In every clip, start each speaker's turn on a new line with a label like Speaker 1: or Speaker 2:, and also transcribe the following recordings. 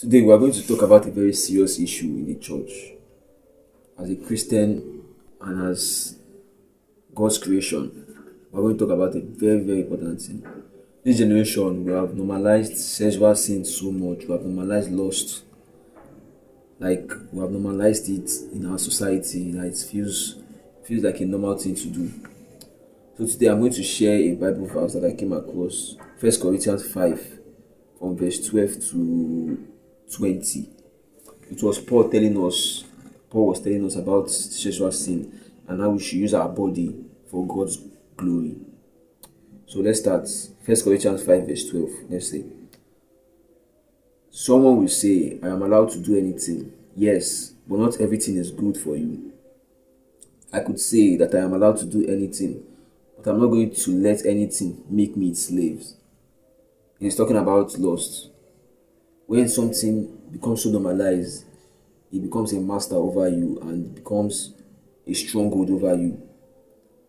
Speaker 1: Today, we are going to talk about a very serious issue in the church. As a Christian and as God's creation, we are going to talk about a very, very important thing. This generation, we have normalized sexual sin so much, we have normalized lust. Like, we have normalized it in our society, that it feels like a normal thing to do. So today, I'm going to share a Bible verse that I came across, 1 Corinthians 5, from verse 12 to 20. It was Paul was telling us about sexual sin and how we should use our body for God's glory. So let's start. 1 Corinthians 5 verse 12. Let's say, someone will say, I am allowed to do anything. Yes, but not everything is good for you. I could say that I am allowed to do anything, but I'm not going to let anything make me its slaves. He's talking about lust. When something becomes so normalized, it becomes a master over you and becomes a stronghold over you,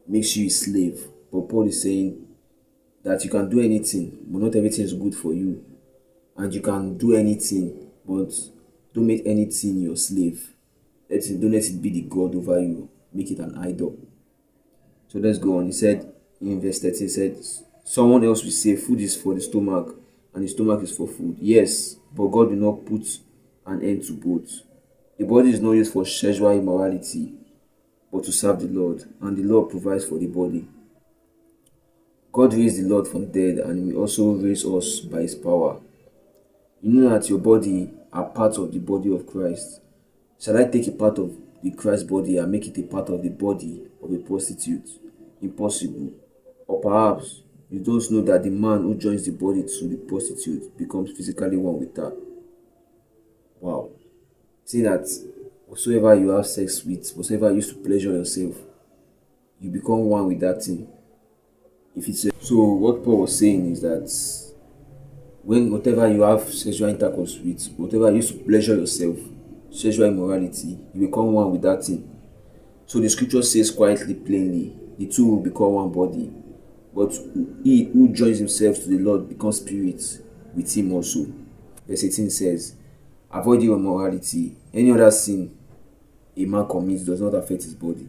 Speaker 1: makes you a slave. But Paul is saying that you can do anything, but not everything is good for you. And you can do anything, but don't make anything your slave. Don't let it be the God over you. Make it an idol. So let's go on. He said in verse 13, he said, someone else will say food is for the stomach and the stomach is for food. Yes, but God will not put an end to both. The body is not used for sexual immorality, but to serve the Lord, and the Lord provides for the body. God raised the Lord from dead, and He will also raise us by His power. You know that your body are part of the body of Christ. Shall I take a part of the Christ body and make it a part of the body of a prostitute? Impossible. Or perhaps you don't know that the man who joins the body to the prostitute becomes physically one with her. Wow. See that whatsoever you have sex with, whatsoever you used to pleasure yourself, you become one with that thing. If it's so, what Paul was saying is that when whatever you have sexual intercourse with, whatever you used to pleasure yourself, sexual immorality, you become one with that thing. So the scripture says quietly, plainly, the two will become one body. But he who joins himself to the Lord becomes spirit with him also. Verse 18 says, avoid immorality. Any other sin a man commits does not affect his body.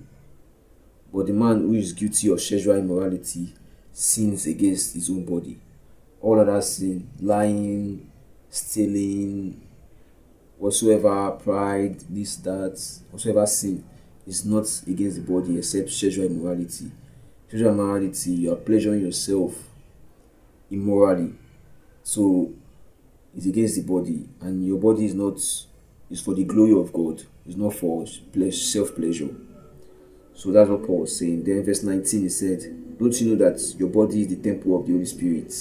Speaker 1: But the man who is guilty of sexual immorality sins against his own body. All other sin, lying, stealing, whatsoever, pride, this, that, whatsoever sin is not against the body except sexual immorality. Sexual immorality, you are pleasuring yourself immorally. So it's against the body, and your body is for the glory of God. It's not for self-pleasure. So that's what Paul was saying. Then verse 19 he said, don't you know that your body is the temple of the Holy Spirit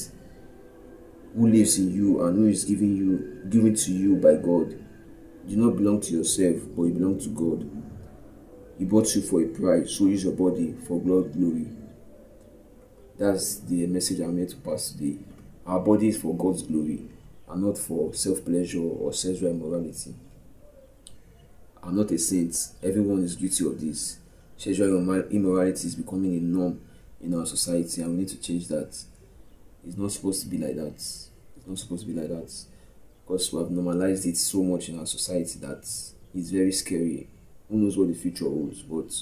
Speaker 1: who lives in you and who is given to you by God? You do not belong to yourself, but you belong to God. He bought you for a price, so use your body for God's glory. That's the message I'm meant to pass today. Our body is for God's glory and not for self-pleasure or sexual immorality. I'm not a saint. Everyone is guilty of this. Sexual immorality is becoming a norm in our society, and we need to change that. It's not supposed to be like that. It's not supposed to be like that. Because we have normalized it so much in our society that it's very scary. Who knows what the future holds? But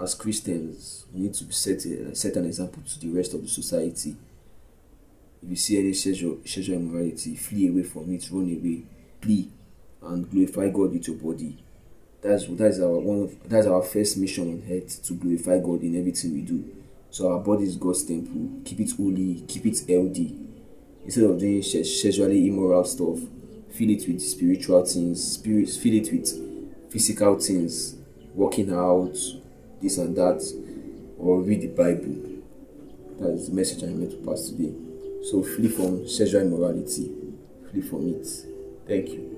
Speaker 1: as Christians, we need to set an example to the rest of the society. If you see any sexual immorality, flee away from it, run away, flee, and glorify God with your body. That's our first mission on earth, to glorify God in everything we do. So our body is God's temple. Keep it holy, keep it healthy. Instead of doing sexually immoral stuff, fill it with spiritual things, fill it with physical things, working out, this and that, or read the Bible. That's the message I'm meant to pass today. So flee from sexual immorality. Flee from it. Thank you.